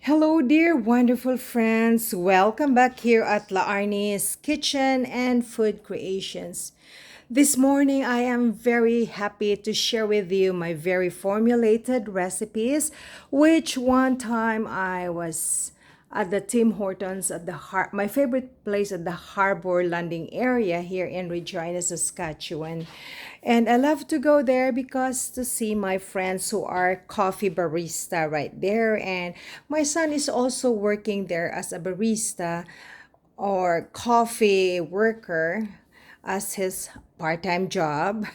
Hello, dear wonderful friends. Welcome back here at La Arnie's Kitchen and Food Creations. This morning, I am very happy to share with you my very formulated recipes, which one time I was at the Tim Hortons at my favorite place at the Harbor Landing area here in Regina, Saskatchewan. And I love to go there because to see my friends who are coffee barista right there. And my son is also working there as a barista or coffee worker as his part-time job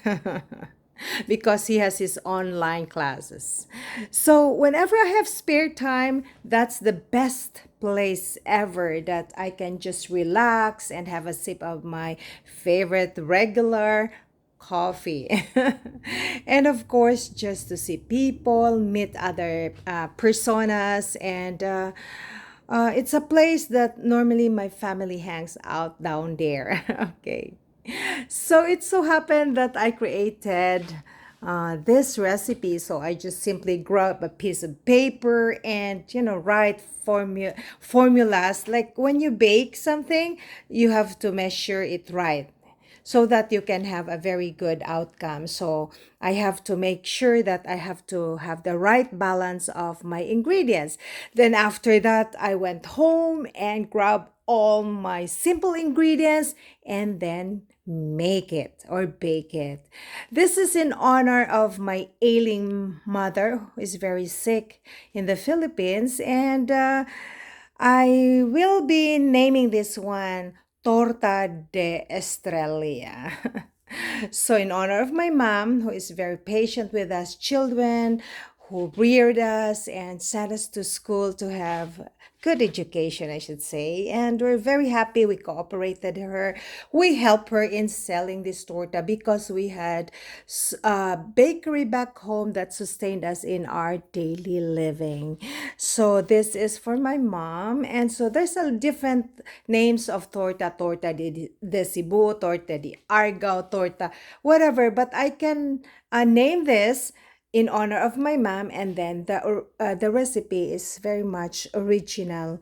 because he has his online classes. So whenever I have spare time, that's the best place ever that I can just relax and have a sip of my favorite regular coffee. And of course, just to see people, meet other personas, and it's a place that normally my family hangs out down there. Okay. So it so happened that I created this recipe. So I just simply grab a piece of paper and, write formulas. Like when you bake something, you have to measure it right so that you can have a very good outcome. So I have to make sure that I have to have the right balance of my ingredients. Then after that, I went home and grabbed all my simple ingredients and then make it or bake it. This is in honor of my ailing mother who is very sick in the Philippines, and I will be naming this one Torta de Estrella. So, in honor of my mom, who is very patient with us children, who reared us and sent us to school to have good education, I should say. And we're very happy we cooperated her. We helped her in selling this torta because we had a bakery back home that sustained us in our daily living. So this is for my mom. And so there's a different names of torta, torta de Cebu, torta de Argao, torta, whatever. But I can name this in honor of my mom, and then the recipe is very much original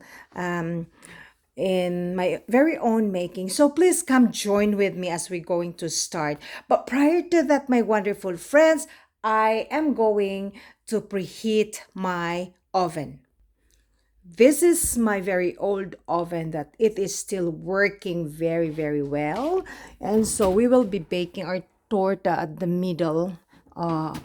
in my very own making. So please come join with me as we're going to start. But prior to that, my wonderful friends, I am going to preheat my oven. This is my very old oven that it is still working very, very well. And so we will be baking our torta at the middle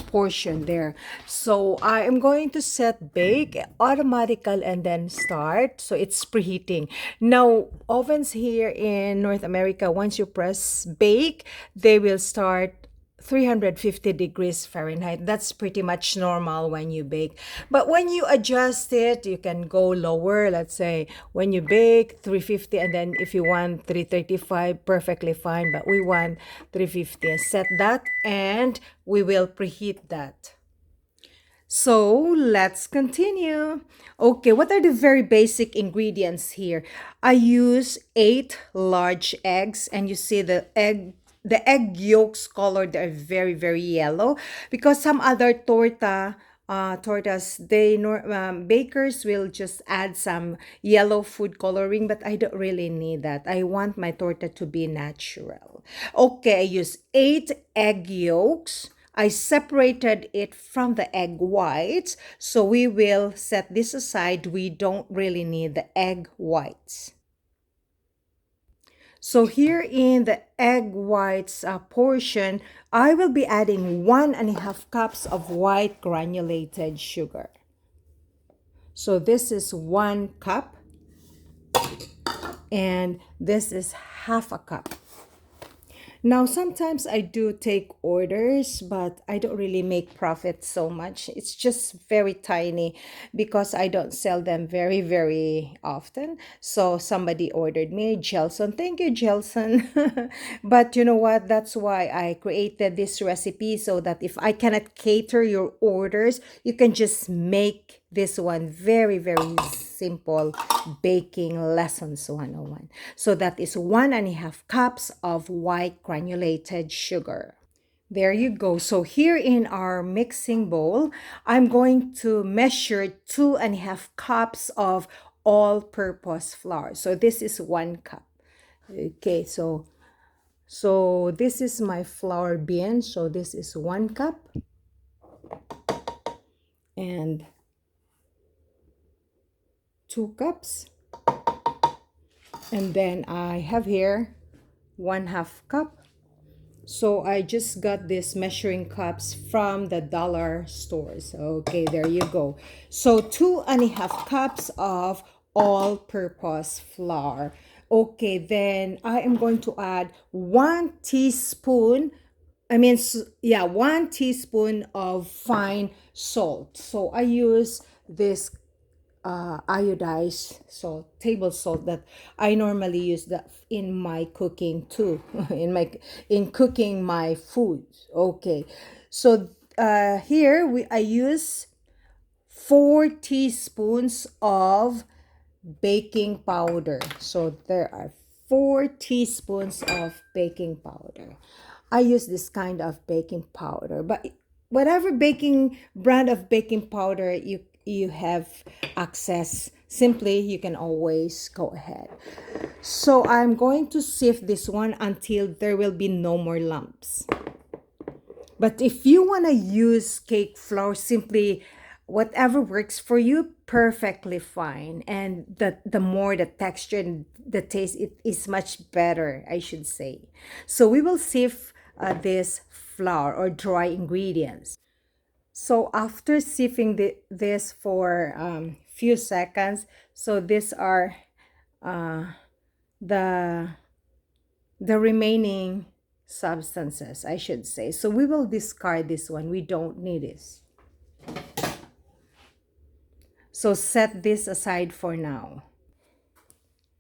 portion there. So I am going to set bake automatical and then start. So it's preheating. Now, ovens here in North America, once you press bake, they will start 350 degrees Fahrenheit. That's pretty much normal when you bake. But when you adjust it, you can go lower. Let's say when you bake 350, and then if you want 335, perfectly fine. But we want 350. Set that and we will preheat that. So let's continue. Okay, what are the very basic ingredients here? I use 8 large eggs, and you see the egg yolks color, they're very, very yellow because some other tortas, bakers will just add some yellow food coloring, but I don't really need that. I want my torta to be natural. Okay, I use 8 egg yolks. I separated it from the egg whites, so we will set this aside. We don't really need the egg whites. So here in the egg whites portion, I will be adding 1.5 cups of white granulated sugar. So this is 1 cup, and this is half a cup. Now, sometimes I do take orders, but I don't really make profit so much. It's just very tiny because I don't sell them very, very often. So somebody ordered me, Jelson. Thank you, Jelson. But you know what? That's why I created this recipe so that if I cannot cater your orders, you can just make this one very, very simple baking lessons 101. So that is 1.5 cups of white granulated sugar. There you go. So here in our mixing bowl, I'm going to measure 2.5 cups of all-purpose flour. So this is 1 cup. Okay, so this is my flour bin. So this is 1 cup, and 2 cups, and then I have here 1/2 cup. So I just got these measuring cups from the dollar stores. Okay, there you go. So 2.5 cups of all-purpose flour. Okay, then I am going to add 1 teaspoon. Yeah, 1 teaspoon of fine salt. So I use this iodized salt, table salt, that I normally use that in my cooking too, in cooking my food. Okay, so here I use 4 teaspoons of baking powder. So there are 4 teaspoons of baking powder. I use this kind of baking powder, but whatever baking brand of baking powder you have access, simply you can always go ahead. So I'm going to sift this one until there will be no more lumps. But if you want to use cake flour, simply whatever works for you, perfectly fine. And the more the texture and the taste, it is much better, I should say. So we will sift this flour or dry ingredients. So after sifting this for few seconds, so these are the the remaining substances, I should say. So we will discard this one. We don't need this. So set this aside for now.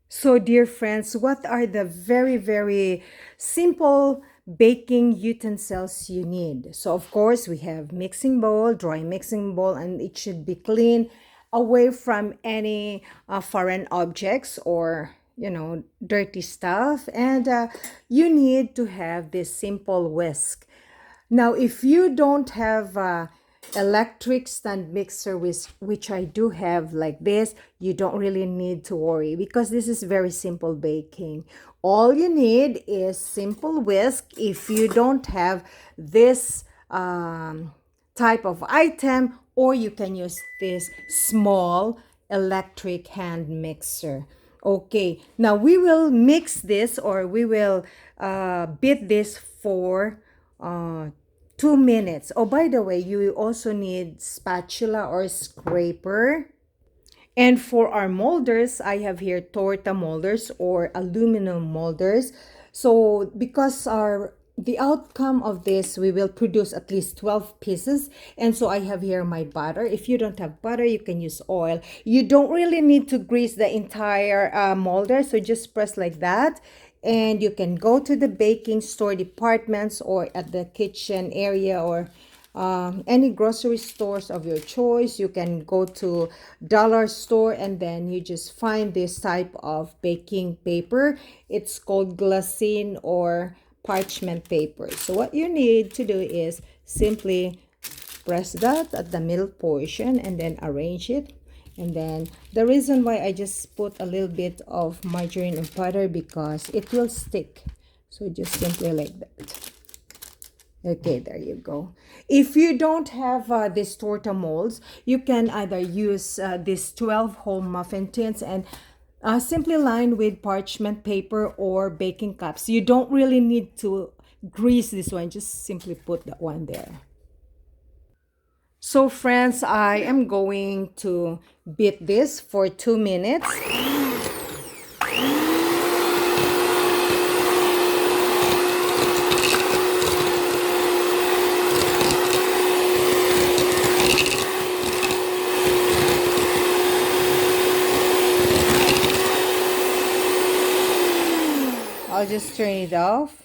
So dear friends, what are the very, very simple baking utensils you need? So of course, we have mixing bowl, dry mixing bowl, and it should be clean, away from any foreign objects or dirty stuff. And you need to have this simple whisk. Now, if you don't have electric stand mixer, which I do have like this, you don't really need to worry because this is very simple baking. All you need is simple whisk. If you don't have this type of item, or you can use this small electric hand mixer. Okay, now we will mix this, or we will beat this for 2 minutes. Oh, by the way, you also need spatula or scraper. And for our molders, I have here torta molders or aluminum molders. So because the outcome of this, we will produce at least 12 pieces. And so I have here my butter. If you don't have butter, you can use oil. You don't really need to grease the entire molder. So just press like that. And you can go to the baking store departments or at the kitchen area, or any grocery stores of your choice. You can go to dollar store, and then you just find this type of baking paper. It's called glassine or parchment paper. So what you need to do is simply press that at the middle portion and then arrange it. And then the reason why I just put a little bit of margarine and butter, because it will stick. So just simply like that. Okay, there you go. If you don't have these torta molds, you can either use these 12-hole muffin tins and simply line with parchment paper or baking cups. You don't really need to grease this one. Just simply put that one there. So friends, I am going to beat this for 2 minutes. I'll just turn it off.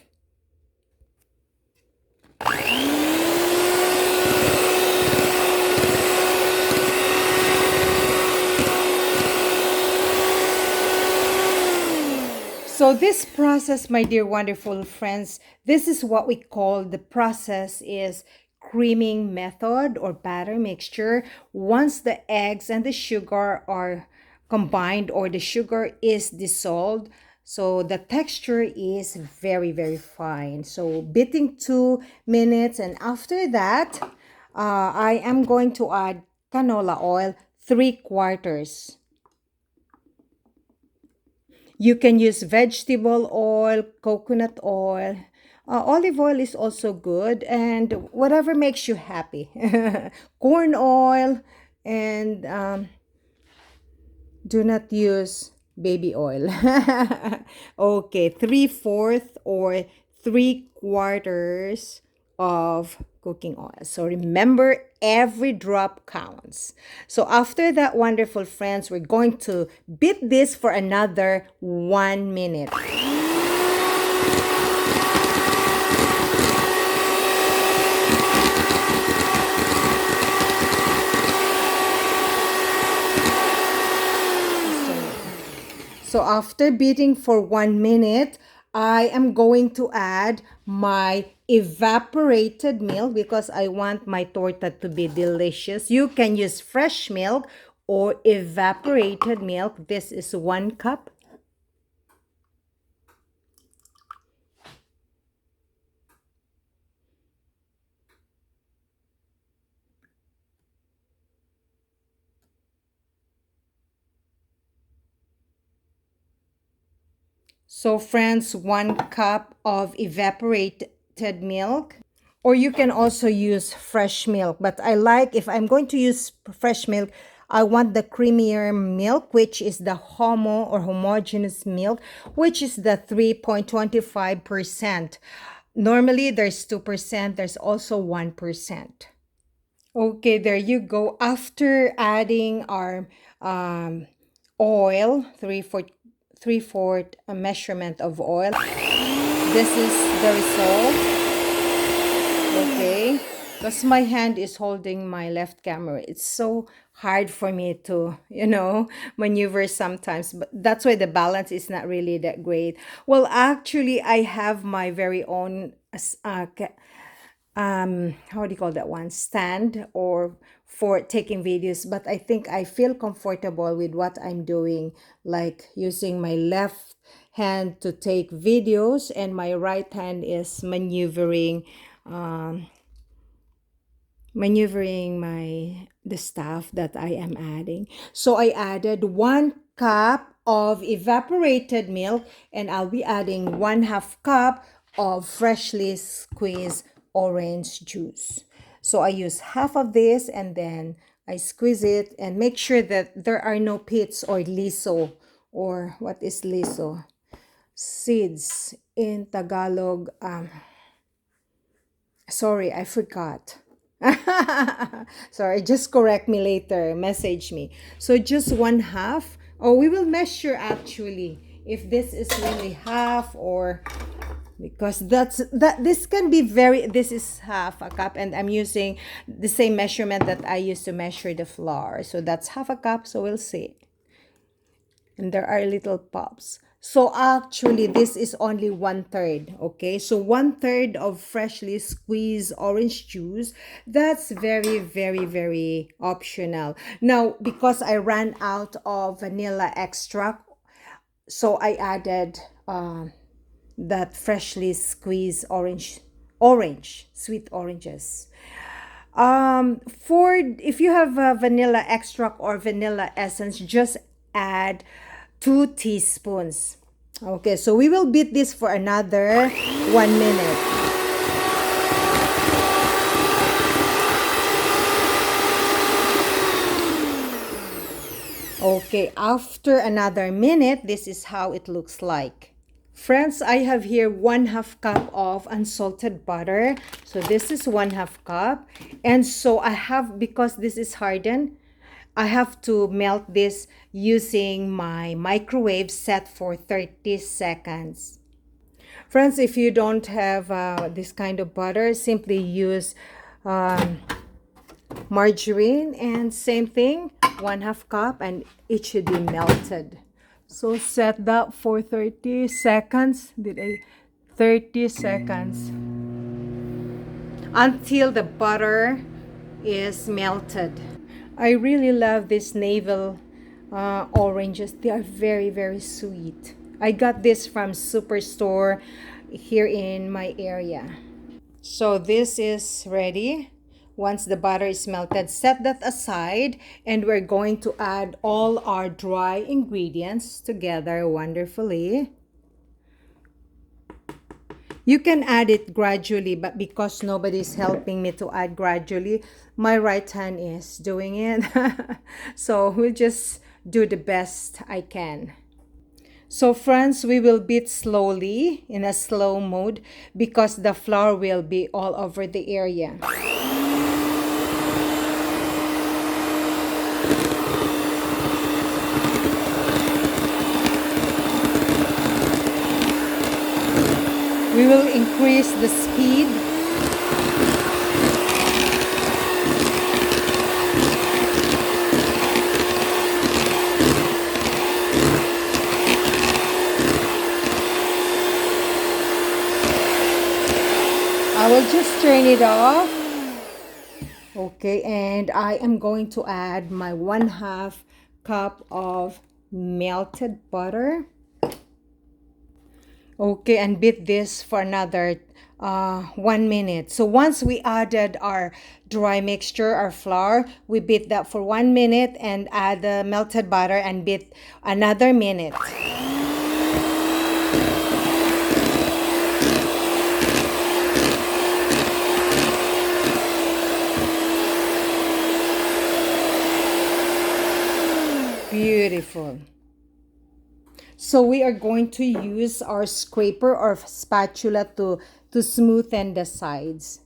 So this process, my dear wonderful friends, this is what we call the process is creaming method or batter mixture. Once the eggs and the sugar are combined or the sugar is dissolved, so the texture is very, very fine. So beating 2 minutes, and after that, I am going to add canola oil 3/4. You can use vegetable oil, coconut oil. Olive oil is also good, and whatever makes you happy. Corn oil, and do not use baby oil. Okay, 3/4 or 3/4 of cooking oil. So remember, every drop counts. So after that, wonderful friends, we're going to beat this for another 1 minute. So after beating for 1 minute, I am going to add my evaporated milk because I want my torta to be delicious. You can use fresh milk or evaporated milk. This is 1 cup. So friends, 1 cup of evaporated milk. Or you can also use fresh milk. But I like, if I'm going to use fresh milk, I want the creamier milk, which is the homogeneous milk, which is the 3.25%. Normally, there's 2%. There's also 1%. Okay, there you go. After adding our oil, three-fourth a measurement of oil, this is the result. Okay, because my hand is holding my left camera. It's so hard for me to, maneuver sometimes. But that's why the balance is not really that great. Well, actually, I have my very own how do you call that one, stand or for taking videos, but I think I feel comfortable with what I'm doing, like using my left hand to take videos and my right hand is maneuvering my the stuff that I am adding. So I added 1 cup of evaporated milk, and I'll be adding 1/2 cup of freshly squeezed orange juice. So I use half of this and then I squeeze it and make sure that there are no pits or liso, or what is liso? Seeds in Tagalog. Sorry, I forgot. Sorry, just correct me later. Message me. So just 1/2. Oh, we will measure actually if this is really half, or because this can be very, this is 1/2 cup and I'm using the same measurement that I used to measure the flour. So that's 1/2 cup. So we'll see. And there are little pops. So actually, this is only 1/3. Okay, so 1/3 of freshly squeezed orange juice. That's very, very, very optional. Now, because I ran out of vanilla extract, so I added that freshly squeezed orange, sweet oranges. For if you have vanilla extract or vanilla essence, just add 2 teaspoons. Okay, so we will beat this for another 1 minute. Okay, after another minute, this is how it looks like. Friends, I have here 1/2 cup of unsalted butter. So this is 1/2 cup. And so I have, because this is hardened, I have to melt this using my microwave set for 30 seconds. Friends, if you don't have this kind of butter, simply use margarine, and same thing, 1/2 cup, and it should be melted. So set that for 30 seconds. Did I? 30 seconds. Until the butter is melted. I really love these navel oranges. They are very, very sweet. I got this from Superstore here in my area. So this is ready. Once the butter is melted, set that aside, and we're going to add all our dry ingredients together wonderfully. You can add it gradually, but because nobody's helping me to add gradually, my right hand is doing it. So we'll just do the best I can. So friends, we will beat slowly in a slow mode because the flour will be all over the area. We will increase the speed. I will just turn it off. Okay, and I am going to add my 1/2 cup of melted butter. Okay, and beat this for another 1 minute. So once we added our dry mixture, our flour, we beat that for 1 minute and add the melted butter and beat another minute. Beautiful. So we are going to use our scraper or spatula to smoothen the sides.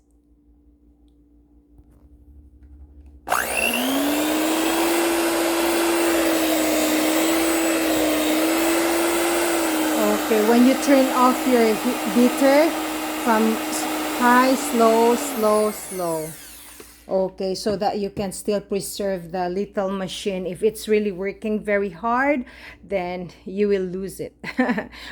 Okay, when you turn off your beater from high, slow, slow, slow. Okay, so that you can still preserve the little machine. If it's really working very hard, then you will lose it.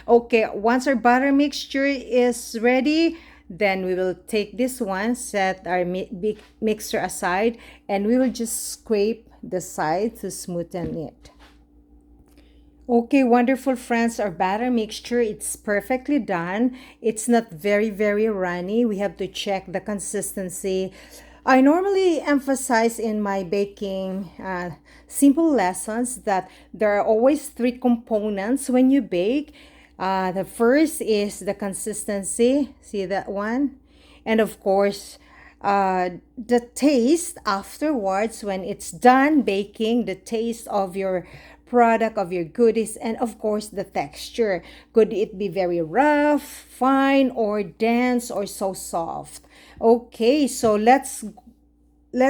Okay, once our butter mixture is ready, then we will take this one, set our mixture aside, and we will just scrape the side to smoothen it. Okay, wonderful friends, our batter mixture, it's perfectly done. It's not very, very runny. We have to check the consistency. I normally emphasize in my baking simple lessons that there are always three components when you bake. The first is the consistency. See that one? And of course, the taste afterwards when it's done baking, the taste of your product, of your goodies, and of course the texture. Could it be very rough, fine, or dense, or so soft? Okay, so let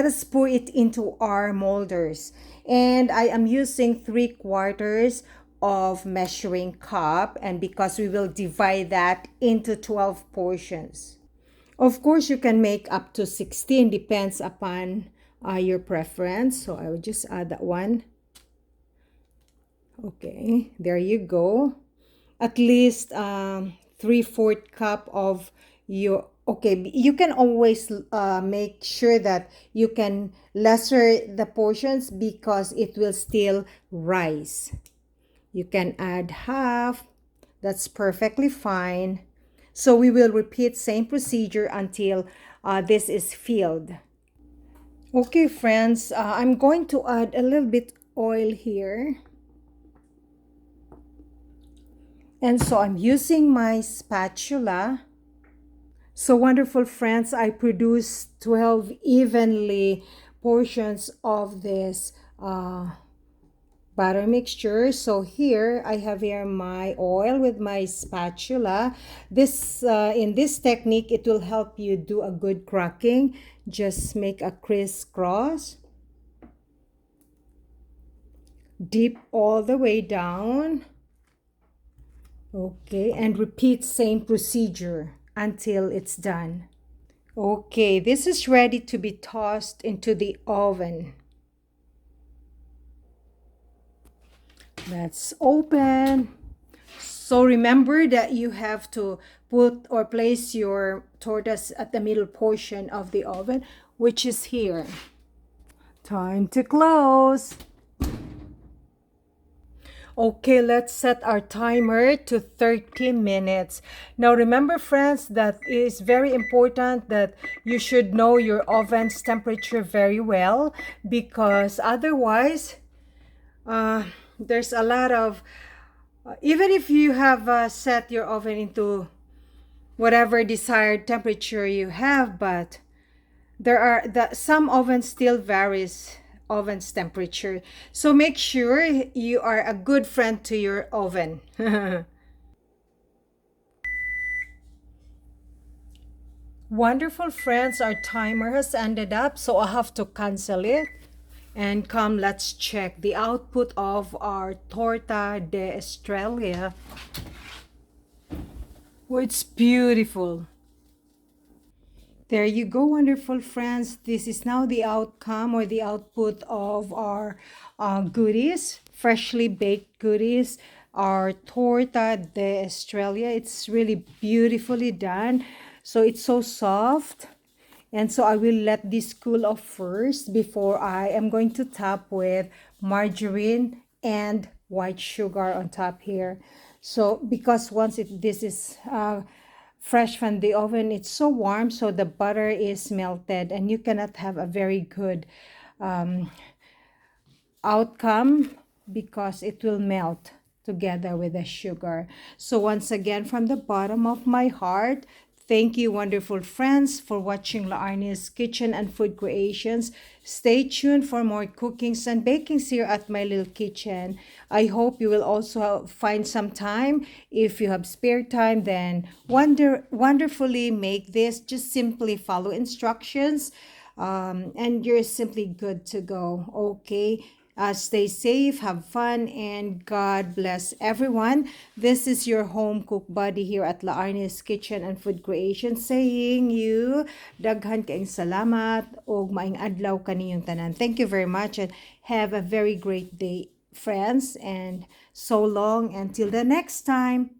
us pour it into our molders, and I am using 3/4 of measuring cup, and because we will divide that into 12 portions. Of course, you can make up to 16, depends upon your preference. So I will just add that one. Okay, there you go. At least 3/4 cup of your, okay, you can always make sure that you can lesser the portions because it will still rise. You can add half. That's perfectly fine. So we will repeat same procedure until this is filled. Okay, friends, I'm going to add a little bit oil here. And so I'm using my spatula. So wonderful friends, I produced 12 evenly portions of this butter mixture. So here I have here my oil with my spatula. This in this technique, it will help you do a good cracking. Just make a crisscross, dip all the way down. Okay, and repeat same procedure until it's done. Okay, this is ready to be tossed into the oven. Let's open. So remember that you have to put or place your tortas at the middle portion of the oven, which is here. Time to close. Okay, let's set our timer to 30 minutes. Now remember friends that it is very important that you should know your oven's temperature very well, because otherwise uh, there's a lot of even if you have set your oven into whatever desired temperature you have, but there are some ovens still varies oven's temperature. So make sure you are a good friend to your oven. Wonderful friends, our timer has ended up, so I have to cancel it. And come, let's check the output of our Torta de Estrella. Oh, it's beautiful. There you go, wonderful friends. This is now the outcome or the output of our goodies, freshly baked goodies, our Torta de Estrella. It's really beautifully done. So it's so soft. And so I will let this cool off first before I am going to top with margarine and white sugar on top here. So because once this is fresh from the oven, it's so warm, so the butter is melted and you cannot have a very good outcome because it will melt together with the sugar. So once again, from the bottom of my heart, thank you, wonderful friends, for watching La Arnie's Kitchen and Food Creations. Stay tuned for more cookings and bakings here at my little kitchen. I hope you will also find some time. If you have spare time, then wonderfully make this. Just simply follow instructions and you're simply good to go. Okay. Stay safe, have fun, and God bless everyone. This is your home cook buddy here at La Arnie's Kitchen and Food Creation saying you daghan kaing salamat o maing adlaw kaniyong tanan. Thank you very much and have a very great day, friends, and so long until the next time.